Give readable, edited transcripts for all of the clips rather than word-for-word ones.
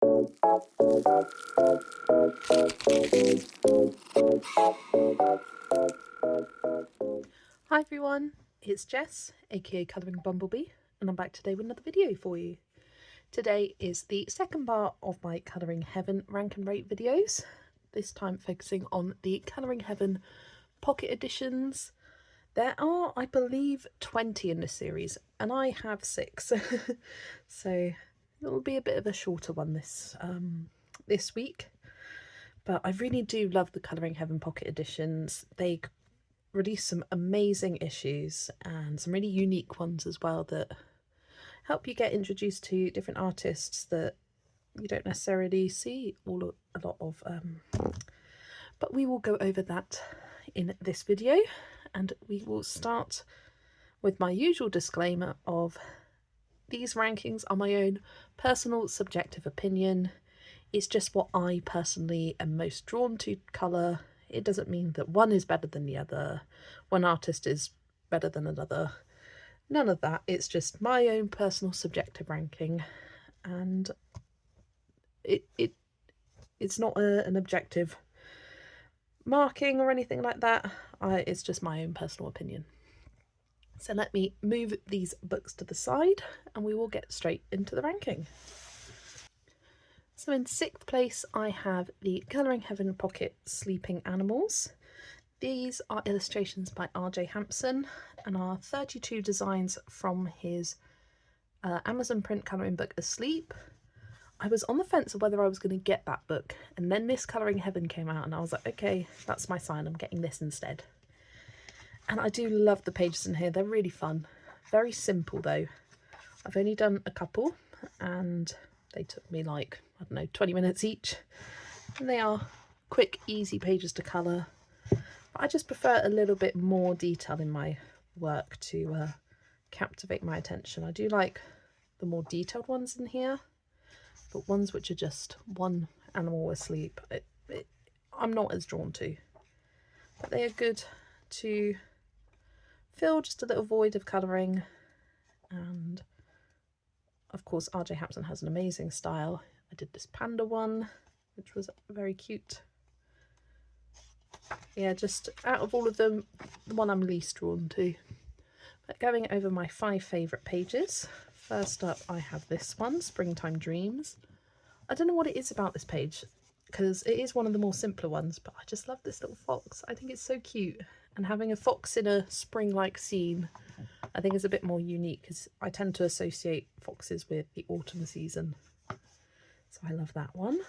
Hi everyone, it's Jess, aka Colouring Bumblebee, and I'm back today with another video for you. Today is the second part of my Colouring Heaven rank and rate videos, this time focusing on the Colouring Heaven pocket editions. There are, I believe, 20 in this series, and I have 6, so it will be a bit of a shorter one this week. But I really do love the Colouring Heaven pocket editions. They release some amazing issues and some really unique ones as well that help you get introduced to different artists that you don't necessarily see a lot of. But we will go over that in this video, and we will start with my usual disclaimer of these rankings are my own personal subjective opinion. It's just what I personally am most drawn to colour. It doesn't mean that one is better than the other, one artist is better than another. None of that. It's just my own personal subjective ranking, and it's not an objective marking or anything like that. It's just my own personal opinion. So let me move these books to the side and we will get straight into the ranking. So in 6th place I have the Colouring Heaven Pocket Sleeping Animals. These are illustrations by R.J. Hampson and are 32 designs from his Amazon print colouring book Asleep. I was on the fence of whether I was going to get that book, and then this Colouring Heaven came out and I was like, okay, that's my sign, I'm getting this instead. And I do love the pages in here, they're really fun. Very simple though. I've only done a couple and they took me like, I don't know, 20 minutes each. And they are quick, easy pages to colour. But I just prefer a little bit more detail in my work to captivate my attention. I do like the more detailed ones in here, but ones which are just one animal asleep, I'm not as drawn to. But they are good to fill just a little void of colouring. And of course R.J. Hampson has an amazing style. I did this panda one, which was very cute. Yeah, just out of all of them, the one I'm least drawn to. But going over my 5 favourite pages, first up I have this one, Springtime Dreams. I don't know what it is about this page, because it is one of the more simpler ones, but I just love this little fox. I think it's so cute, and having a fox in a spring-like scene I think is a bit more unique, because I tend to associate foxes with the autumn season. So I love that one.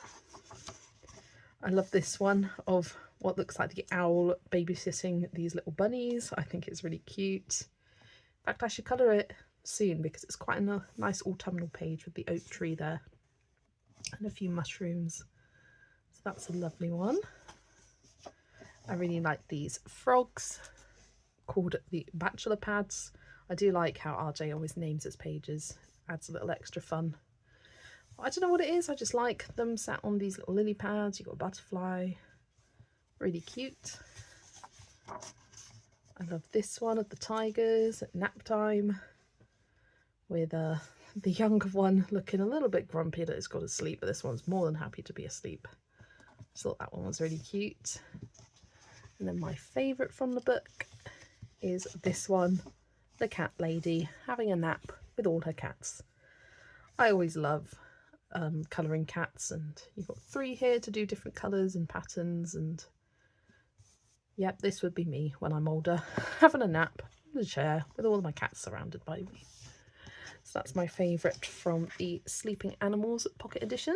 I love this one of what looks like the owl babysitting these little bunnies. I think it's really cute. In fact, I should colour it soon because it's quite a nice autumnal page with the oak tree there and a few mushrooms. So that's a lovely one. I really like these frogs called the Bachelor Pads. I do like how RJ always names his pages, adds a little extra fun. I don't know what it is, I just like them sat on these little lily pads. You've got a butterfly, really cute. I love this one of the tigers at nap time, with the younger one looking a little bit grumpy that it's got to sleep, but this one's more than happy to be asleep. Just thought that one was really cute. And then my favourite from the book is this one, the cat lady having a nap with all her cats. I always love colouring cats, and you've got 3 here to do different colours and patterns, and yep, this would be me when I'm older, having a nap in a chair with all of my cats surrounded by me. So that's my favourite from the Sleeping Animals pocket edition.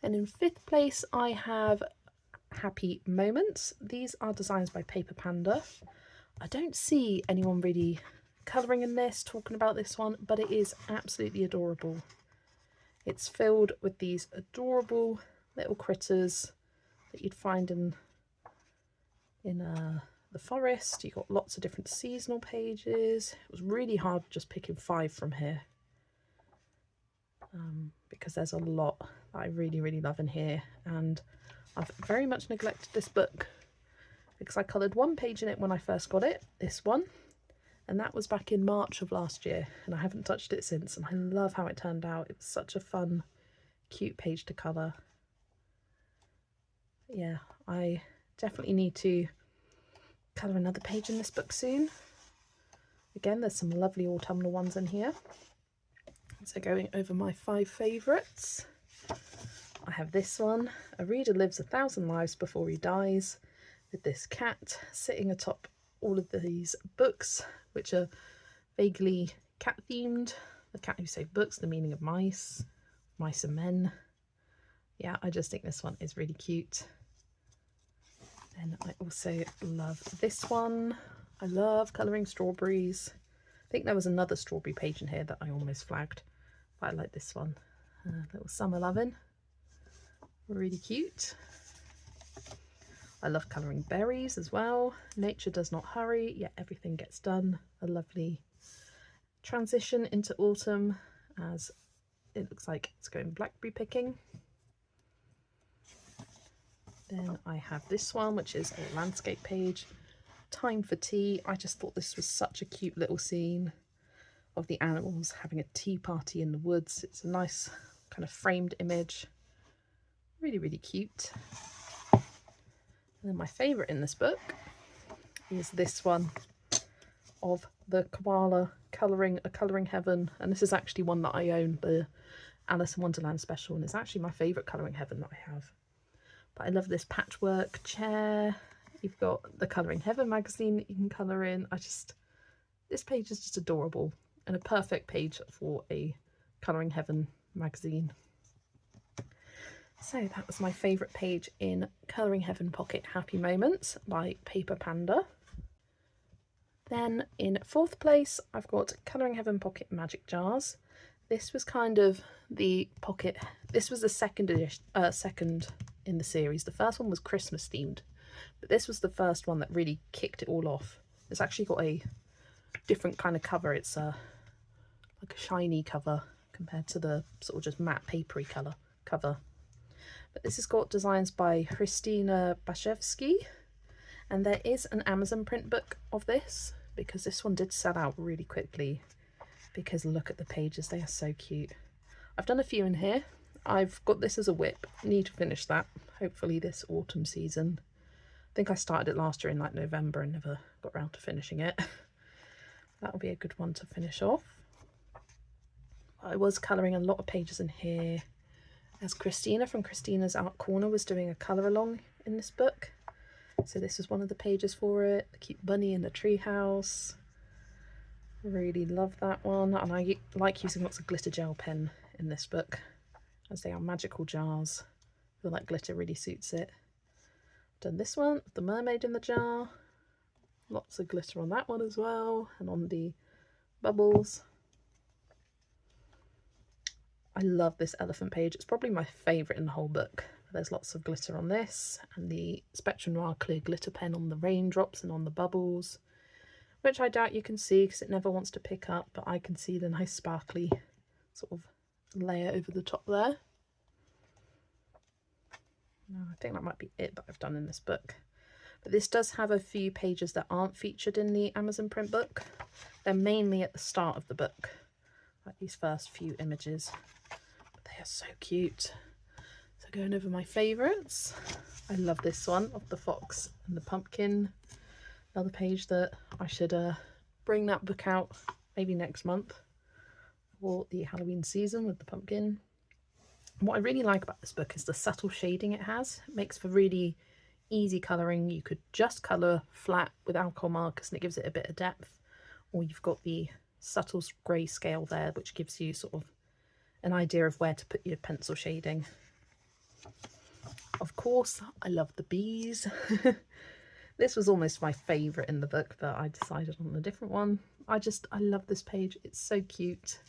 And in 5th place I have Happy Moments. These are designs by Paper Panda. I don't see anyone really colouring in this, talking about this one, but it is absolutely adorable. It's filled with these adorable little critters that you'd find in the forest. You've got lots of different seasonal pages. It was really hard just picking 5 from here, because there's a lot that I really love in here, and I've very much neglected this book because I coloured 1 page in it when I first got it, this one, and that was back in March of last year, and I haven't touched it since, and I love how it turned out. It was such a fun, cute page to colour. Yeah, I definitely need to colour another page in this book soon. Again, there's some lovely autumnal ones in here. So going over my 5 favourites, I have this one. A reader lives 1,000 lives before he dies, with this cat sitting atop all of these books, which are vaguely cat themed. The Cat Who Saved Books, The Meaning of Mice, Mice and Men. Yeah, I just think this one is really cute. And I also love this one. I love colouring strawberries. I think there was another strawberry page in here that I almost flagged, but I like this one. Little summer lovin'. Really cute. I love colouring berries as well. Nature does not hurry, yet everything gets done. A lovely transition into autumn as it looks like it's going blackberry picking. Then I have this one, which is a landscape page. Time for tea. I just thought this was such a cute little scene of the animals having a tea party in the woods. It's a nice kind of framed image. Really, really cute. And then my favourite in this book is this one of the koala colouring A Colouring Heaven. And this is actually one that I own, the Alice in Wonderland special, and it's actually my favourite colouring heaven that I have. But I love this patchwork chair. You've got the Colouring Heaven magazine that you can colour in. This page is just adorable and a perfect page for a Colouring Heaven magazine. So that was my favourite page in Colouring Heaven Pocket Happy Moments by Paper Panda. Then in 4th place, I've got Colouring Heaven Pocket Magic Jars. This was kind of the pocket, this was the second in the series. The first one was Christmas themed, but this was the first one that really kicked it all off. It's actually got a different kind of cover. It's like a shiny cover compared to the sort of just matte papery cover. But this has got designs by Christina Bashevsky, and there is an Amazon print book of this because this one did sell out really quickly, because look at the pages, they are so cute. I've done a few in here. I've got this as a whip, need to finish that hopefully this autumn season. I think I started it last year in like November and never got around to finishing it. That'll be a good one to finish off. I was colouring a lot of pages in here as Christina from Christina's Art Corner was doing a colour along in this book. So this was one of the pages for it. The cute bunny in the treehouse. Really love that one. And I like using lots of glitter gel pen in this book, as they are magical jars. I feel like glitter really suits it. Done this one, the mermaid in the jar. Lots of glitter on that one as well, and on the bubbles. I love this elephant page. It's probably my favourite in the whole book. There's lots of glitter on this, and the Spectrum Noir clear glitter pen on the raindrops and on the bubbles, which I doubt you can see because it never wants to pick up, but I can see the nice sparkly sort of layer over the top there. No, I think that might be it that I've done in this book. But this does have a few pages that aren't featured in the Amazon print book. They're mainly at the start of the book, like these first few images. But they are so cute. So going over my favourites, I love this one of the fox and the pumpkin. Another page that I should bring that book out maybe next month for the Halloween season with the pumpkin. And what I really like about this book is the subtle shading it has. It makes for really easy colouring. You could just colour flat with alcohol markers and it gives it a bit of depth, or you've got the subtle grey scale there which gives you sort of an idea of where to put your pencil shading. Of course, I love the bees. This was almost my favourite in the book, but I decided on a different one. I love this page. It's so cute.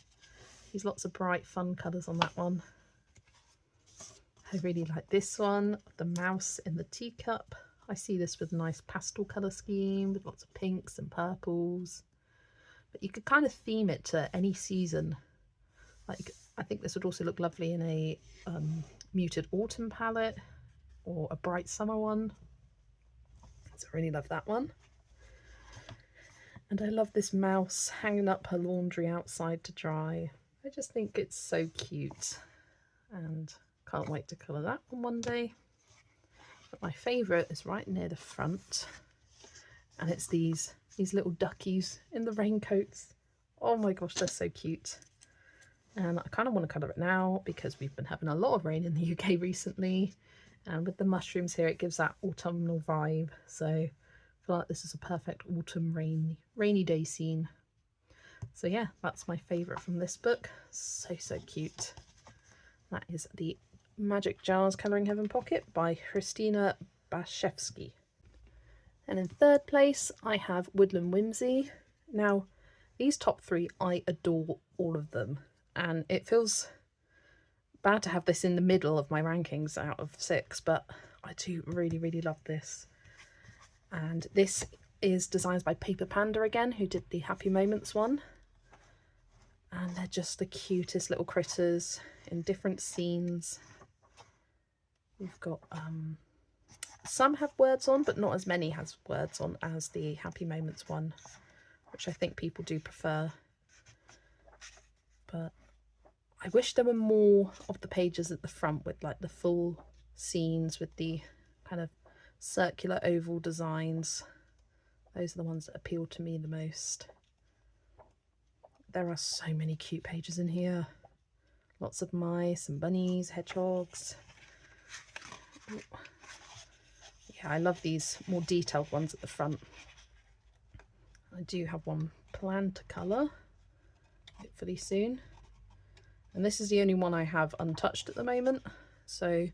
There's lots of bright, fun colours on that one. I really like this one, the mouse in the teacup. I see this with a nice pastel colour scheme with lots of pinks and purples. But you could kind of theme it to any season. Like, I think this would also look lovely in a muted autumn palette or a bright summer one. So I really love that one. And I love this mouse hanging up her laundry outside to dry. I just think it's so cute. and can't wait to colour that on one day. But my favourite is right near the front, and it's these little duckies in the raincoats. Oh my gosh, they're so cute. And I kind of want to colour it now because we've been having a lot of rain in the UK recently, and with the mushrooms here it gives that autumnal vibe, so I feel like this is a perfect autumn rainy day scene. So yeah, that's my favourite from this book. So cute. That is the Magic Jars Colouring Heaven Pocket by Christina Baszewski. And in third place I have Woodland Whimsy. Now these top three, I adore all of them, and it feels bad to have this in the middle of my rankings out of 6, but I do really love this. And this is designed by Paper Panda again, who did the Happy Moments one, and they're just the cutest little critters in different scenes. We've got some have words on, but not as many has words on as the Happy Moments one, which I think people do prefer. But I wish there were more of the pages at the front with like the full scenes with the kind of circular oval designs. Those are the ones that appeal to me the most. There are so many cute pages in here. Lots of mice and bunnies, hedgehogs. Ooh. Yeah, I love these more detailed ones at the front. I do have one planned to colour, hopefully soon. And this is the only one I have untouched at the moment, so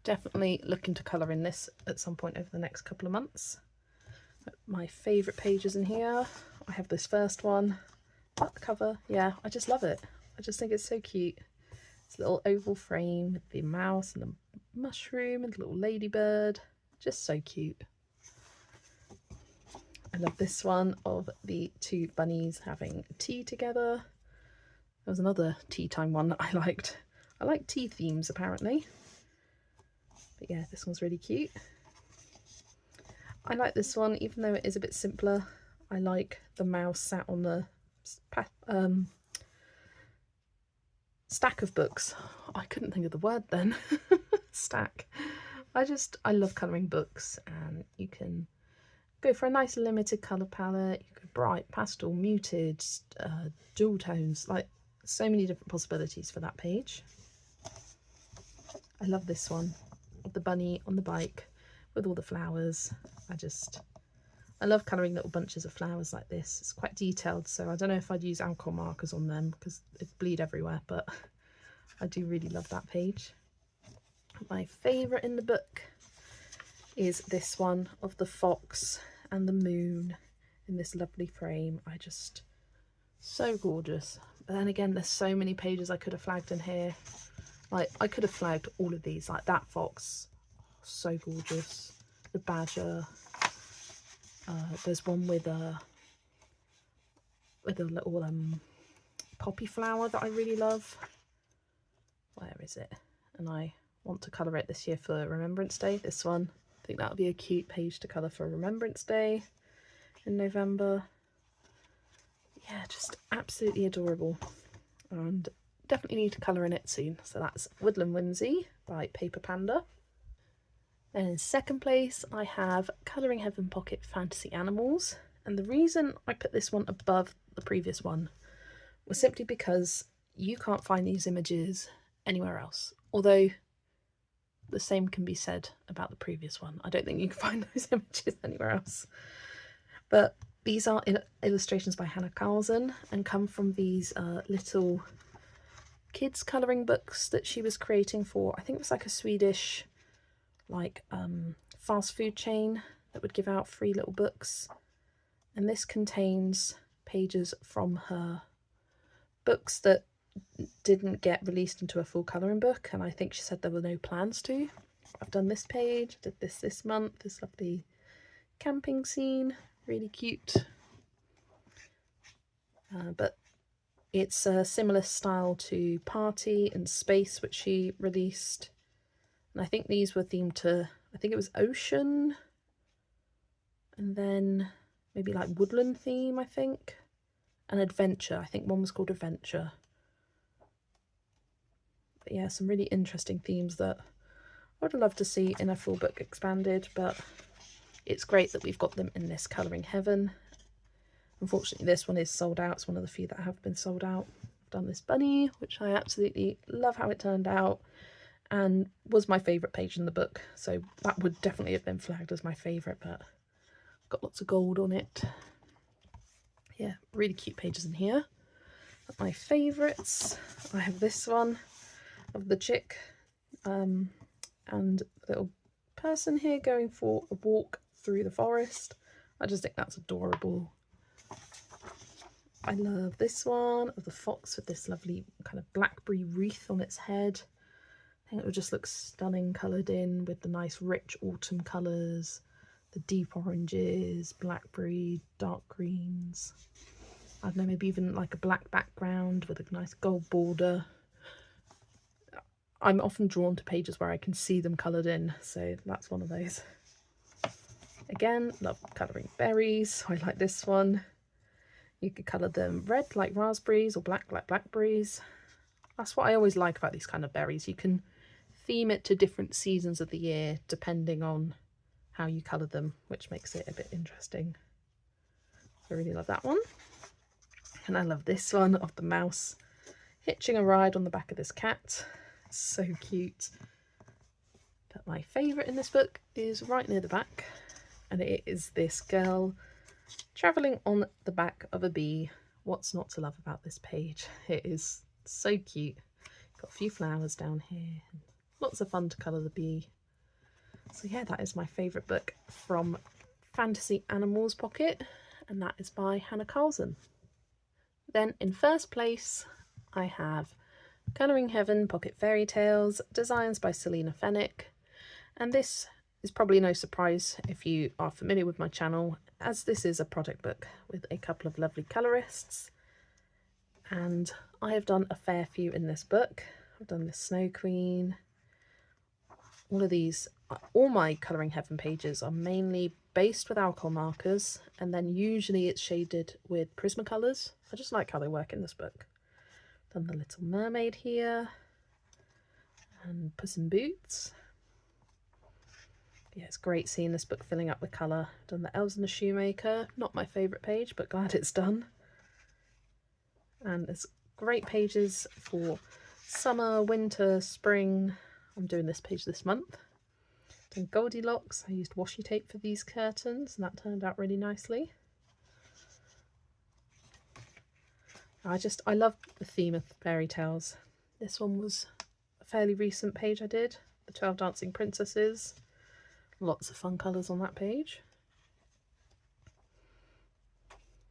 definitely looking to colour in this at some point over the next couple of months. But my favourite pages in here, I have this first one. That cover, yeah, I just love it. I just think it's so cute. This little oval frame with the mouse and the mushroom and the little ladybird. Just so cute. I love this one of the two bunnies having tea together. There was another tea time one that I liked. I like tea themes apparently. But yeah, this one's really cute. I like this one, even though it is a bit simpler. I like the mouse sat on the stack of books. I couldn't think of the word then. Stack. I love colouring books, and you can go for a nice limited colour palette. You could bright, pastel, muted, dual tones, like so many different possibilities for that page. I love this one of the bunny on the bike with all the flowers. I love colouring little bunches of flowers like this. It's quite detailed, so I don't know if I'd use alcohol markers on them because it'd bleed everywhere, but I do really love that page. My favourite in the book is this one of the fox and the moon in this lovely frame. So gorgeous. But then again, there's so many pages I could have flagged in here. Like, I could have flagged all of these, like that fox, so gorgeous. The badger. There's one with a little poppy flower that I really love. Where is it? And I want to colour it this year for Remembrance Day. This one, I think that would be a cute page to colour for Remembrance Day in November. Yeah, just absolutely adorable, and definitely need to colour in it soon. So that's Woodland Whimsy by Paper Panda. Then in second place I have Colouring Heaven Pocket Fantasy Animals, and the reason I put this one above the previous one was simply because you can't find these images anywhere else, although the same can be said about the previous one. I don't think you can find those images anywhere else. But these are illustrations by Hannah Carlson and come from these little kids colouring books that she was creating for, I think it was like a Swedish fast food chain that would give out free little books. And this contains pages from her books that didn't get released into a full colouring book, and I think she said there were no plans to. I've done this page, did this month, this lovely camping scene, really cute. But it's a similar style to Party and Space, which she released. And I think these were themed to, I think it was ocean, and then maybe like woodland theme, I think, and adventure. I think one was called Adventure. But yeah, some really interesting themes that I would have loved to see in a full book expanded, but it's great that we've got them in this Colouring Heaven. Unfortunately, this one is sold out. It's one of the few that have been sold out. I've done this bunny, which I absolutely love how it turned out and was my favourite page in the book. So that would definitely have been flagged as my favourite, but got lots of gold on it. Yeah, really cute pages in here. But my favourites, I have this one of the chick and the little person here going for a walk through the forest. I just think that's adorable. I love this one of the fox with this lovely kind of blackberry wreath on its head. I think it would just look stunning coloured in with the nice rich autumn colours, the deep oranges, blackberry, dark greens. I don't know, maybe even like a black background with a nice gold border. I'm often drawn to pages where I can see them coloured in, so that's one of those. Again, love colouring berries. I like this one. You could colour them red like raspberries or black like blackberries. That's what I always like about these kind of berries. You can theme it to different seasons of the year depending on how you colour them, which makes it a bit interesting. I really love that one. And I love this one of the mouse hitching a ride on the back of this cat. It's so cute. But my favourite in this book is right near the back, and it is this girl travelling on the back of a bee. What's not to love about this page? It is so cute. Got a few flowers down here. Lots of fun to colour the bee. So yeah, that is my favourite book from Fantasy Animals Pocket, and that is by Hannah Carlson. Then in first place, I have Colouring Heaven Pocket Fairy Tales, designs by Selena Fennick. And this is probably no surprise if you are familiar with my channel, as this is a project book with a couple of lovely colourists. And I have done a fair few in this book. I've done the Snow Queen. All of these, all my Colouring Heaven pages are mainly based with alcohol markers, and then usually it's shaded with Prismacolors. I just like how they work in this book. Done the Little Mermaid here, and Puss in Boots. Yeah, it's great seeing this book filling up with colour. Done the Elves and the Shoemaker, not my favourite page, but glad it's done. And there's great pages for summer, winter, spring. I'm doing this page this month. Done Goldilocks. I used washi tape for these curtains, and that turned out really nicely. I love the theme of fairy tales. This one was a fairly recent page I did, the 12 Dancing Princesses. Lots of fun colours on that page.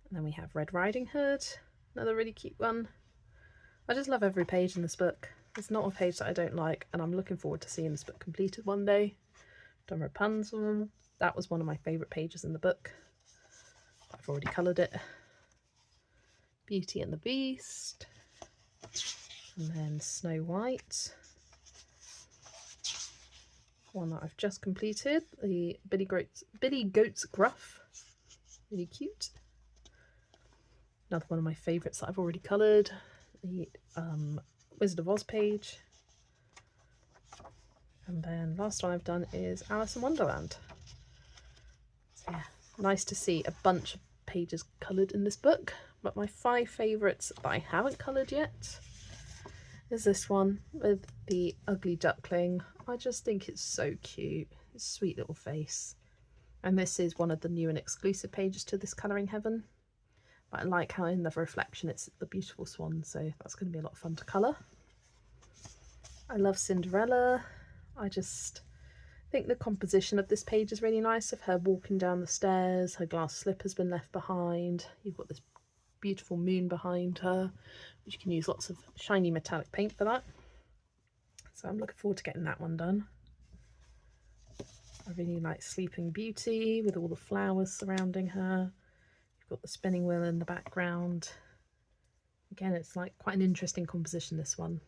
And then we have Red Riding Hood, another really cute one. I just love every page in this book. There's not a page that I don't like, and I'm looking forward to seeing this book completed one day. Done Rapunzel. That was one of my favourite pages in the book. I've already coloured it. Beauty and the Beast. And then Snow White. One that I've just completed, the Billy Goat's Gruff. Really cute. Another one of my favourites that I've already coloured, the Wizard of Oz page. And then last one I've done is Alice in Wonderland. So yeah, nice to see a bunch of pages coloured in this book. But my 5 favourites that I haven't coloured yet is this one with the ugly duckling. I just think it's so cute. It's a sweet little face. And this is one of the new and exclusive pages to this Colouring Heaven. But I like how in the reflection it's the beautiful swan, so that's going to be a lot of fun to colour. I love Cinderella. I just think the composition of this page is really nice, of her walking down the stairs, her glass slip has been left behind. You've got this beautiful moon behind her, which you can use lots of shiny metallic paint for that. So I'm looking forward to getting that one done. I really like Sleeping Beauty with all the flowers surrounding her. You've got the spinning wheel in the background. Again, it's like quite an interesting composition, this one.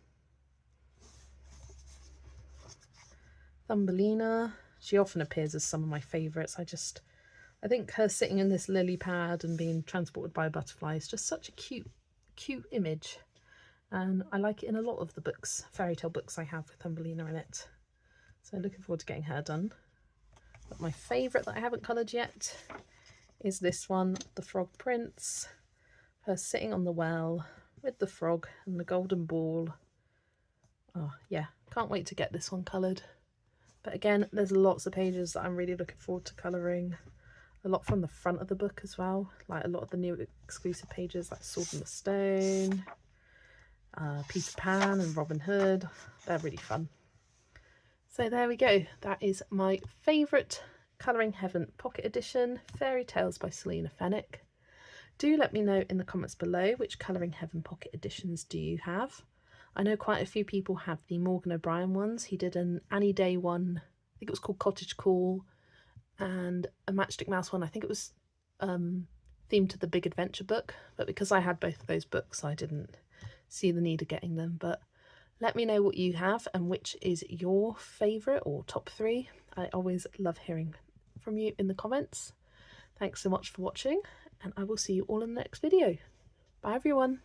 Thumbelina. She often appears as some of my favourites. I think her sitting in this lily pad and being transported by a butterfly is just such a cute image. and I like it in a lot of the books, fairy tale books I have with Thumbelina in it. So looking forward to getting her done. But my favourite that I haven't coloured yet is this one, the Frog Prince. Her sitting on the well with the frog and the golden ball. Oh yeah, can't wait to get this one coloured. But again, there's lots of pages that I'm really looking forward to colouring. A lot from the front of the book as well, like a lot of the new exclusive pages like Sword in the Stone, Peter Pan and Robin Hood. They're really fun. So there we go, that is my favourite Colouring Heaven Pocket Edition, Fairy Tales by Selina Fenwick. Do let me know in the comments below which Colouring Heaven Pocket Editions do you have. I know quite a few people have the Morgan O'Brien ones. He did an Annie Day one, I think it was called Cottage Call, and a Matchstick Mouse one, I think it was themed to the Big Adventure book, but because I had both of those books I didn't see the need of getting them. But let me know what you have and which is your favourite or top 3. I always love hearing from you in the comments. Thanks so much for watching, and I will see you all in the next video. Bye everyone.